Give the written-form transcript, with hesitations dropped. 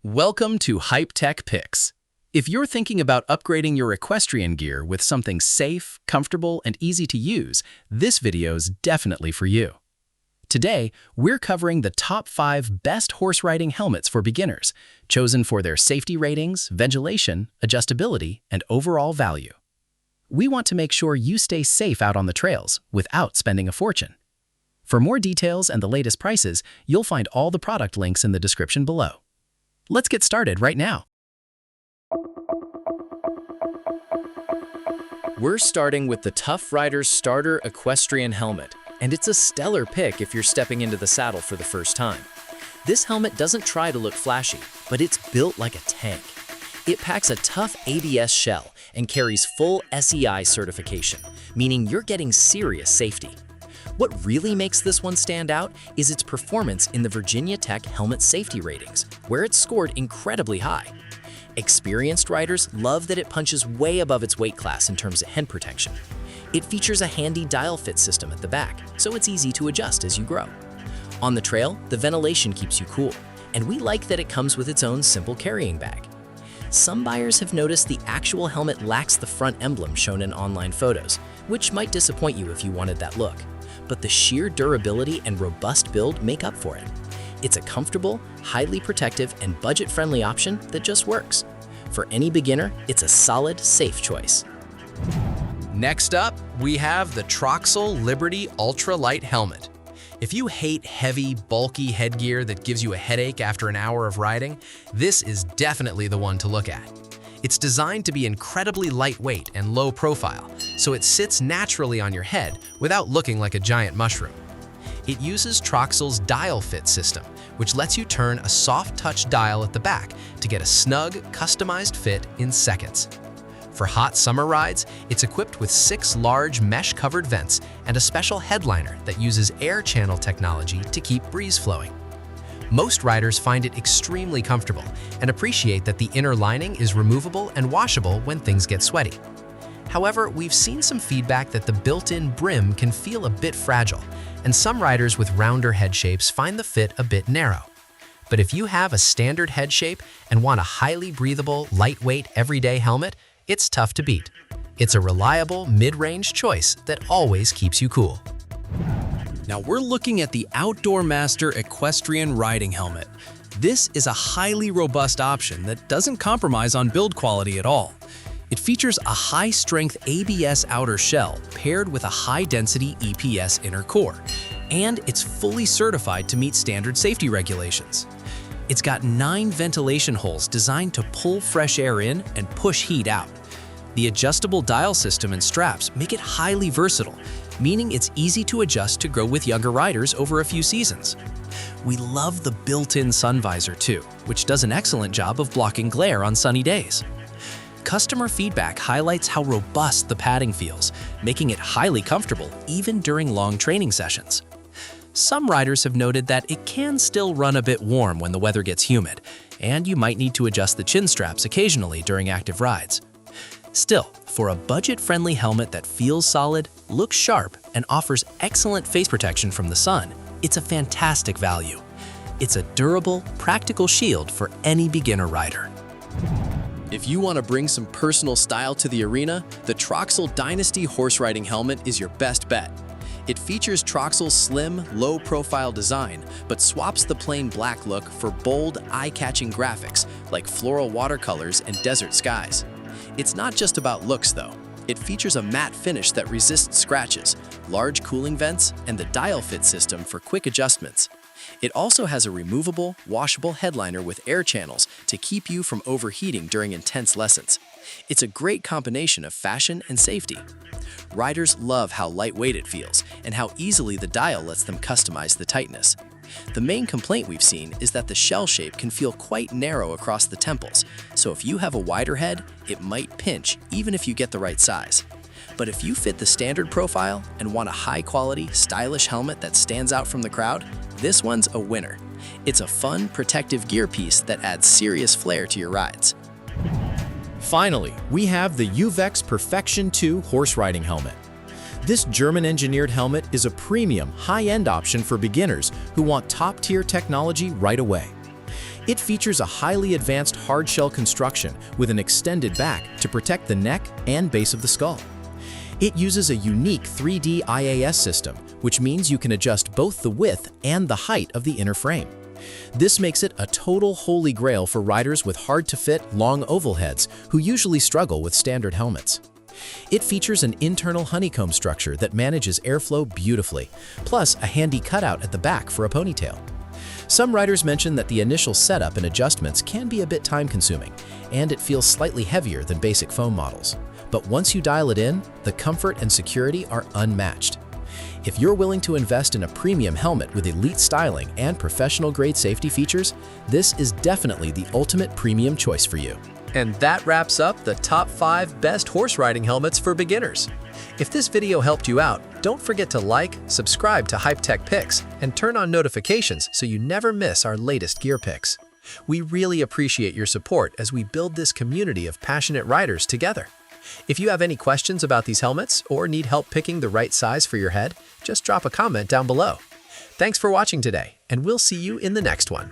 Welcome to Hype Tech Picks. If you're thinking about upgrading your equestrian gear with something safe, comfortable, and easy to use, this video's definitely for you. Today, we're covering the top 5 best horse riding helmets for beginners, chosen for their safety ratings, ventilation, adjustability, and overall value. We want to make sure you stay safe out on the trails without spending a fortune. For more details and the latest prices, you'll find all the product links in the description below. Let's get started right now. We're starting with the TuffRider Starter Equestrian Helmet, and it's a stellar pick if you're stepping into the saddle for the first time. This helmet doesn't try to look flashy, but it's built like a tank. It packs a tough ABS shell and carries full SEI certification, meaning you're getting serious safety. What really makes this one stand out is its performance in the Virginia Tech Helmet Safety Ratings, where it's scored incredibly high. Experienced riders love that it punches way above its weight class in terms of head protection. It features a handy dial fit system at the back, so it's easy to adjust as you grow. On the trail, the ventilation keeps you cool, and we like that it comes with its own simple carrying bag. Some buyers have noticed the actual helmet lacks the front emblem shown in online photos, which might disappoint you if you wanted that look. But the sheer durability and robust build make up for it. It's a comfortable, highly protective, and budget-friendly option that just works. For any beginner, it's a solid, safe choice. Next up, we have the Troxel Liberty Ultralight Helmet. If you hate heavy, bulky headgear that gives you a headache after an hour of riding, this is definitely the one to look at. It's designed to be incredibly lightweight and low profile, so it sits naturally on your head without looking like a giant mushroom. It uses Troxel's dial fit system, which lets you turn a soft touch dial at the back to get a snug, customized fit in seconds. For hot summer rides, it's equipped with 6 large mesh-covered vents and a special headliner that uses air channel technology to keep breeze flowing. Most riders find it extremely comfortable and appreciate that the inner lining is removable and washable when things get sweaty. However, we've seen some feedback that the built-in brim can feel a bit fragile, and some riders with rounder head shapes find the fit a bit narrow. But if you have a standard head shape and want a highly breathable, lightweight, everyday helmet, it's tough to beat. It's a reliable, mid-range choice that always keeps you cool. Now we're looking at the OutdoorMaster Equestrian Riding Helmet. This is a highly robust option that doesn't compromise on build quality at all. It features a high-strength ABS outer shell paired with a high-density EPS inner core, and it's fully certified to meet standard safety regulations. It's got 9 ventilation holes designed to pull fresh air in and push heat out. The adjustable dial system and straps make it highly versatile, meaning it's easy to adjust to grow with younger riders over a few seasons. We love the built-in sun visor too, which does an excellent job of blocking glare on sunny days. Customer feedback highlights how robust the padding feels, making it highly comfortable even during long training sessions. Some riders have noted that it can still run a bit warm when the weather gets humid, and you might need to adjust the chin straps occasionally during active rides. Still, for a budget-friendly helmet that feels solid, looks sharp, and offers excellent face protection from the sun, it's a fantastic value. It's a durable, practical shield for any beginner rider. If you want to bring some personal style to the arena, the Troxel Dynasty horse riding helmet is your best bet. It features Troxel's slim, low-profile design, but swaps the plain black look for bold, eye-catching graphics like floral watercolors and desert skies. It's not just about looks, though. It features a matte finish that resists scratches, large cooling vents, and the dial fit system for quick adjustments. It also has a removable, washable headliner with air channels to keep you from overheating during intense lessons. It's a great combination of fashion and safety. Riders love how lightweight it feels and how easily the dial lets them customize the tightness. The main complaint we've seen is that the shell shape can feel quite narrow across the temples, so if you have a wider head, it might pinch even if you get the right size. But if you fit the standard profile and want a high-quality, stylish helmet that stands out from the crowd, this one's a winner. It's a fun, protective gear piece that adds serious flair to your rides. Finally, we have the uvex Perfexxion 2 horse riding helmet. This German-engineered helmet is a premium, high-end option for beginners who want top-tier technology right away. It features a highly advanced hardshell construction with an extended back to protect the neck and base of the skull. It uses a unique 3D IAS system, which means you can adjust both the width and the height of the inner frame. This makes it a total holy grail for riders with hard-to-fit, long oval heads who usually struggle with standard helmets. It features an internal honeycomb structure that manages airflow beautifully, plus a handy cutout at the back for a ponytail. Some riders mention that the initial setup and adjustments can be a bit time-consuming, and it feels slightly heavier than basic foam models. But once you dial it in, the comfort and security are unmatched. If you're willing to invest in a premium helmet with elite styling and professional-grade safety features, this is definitely the ultimate premium choice for you. And that wraps up the top 5 best horse riding helmets for beginners. If this video helped you out, don't forget to like, subscribe to Hype Tech Picks, and turn on notifications so you never miss our latest gear picks. We really appreciate your support as we build this community of passionate riders together. If you have any questions about these helmets or need help picking the right size for your head, just drop a comment down below. Thanks for watching today, and we'll see you in the next one.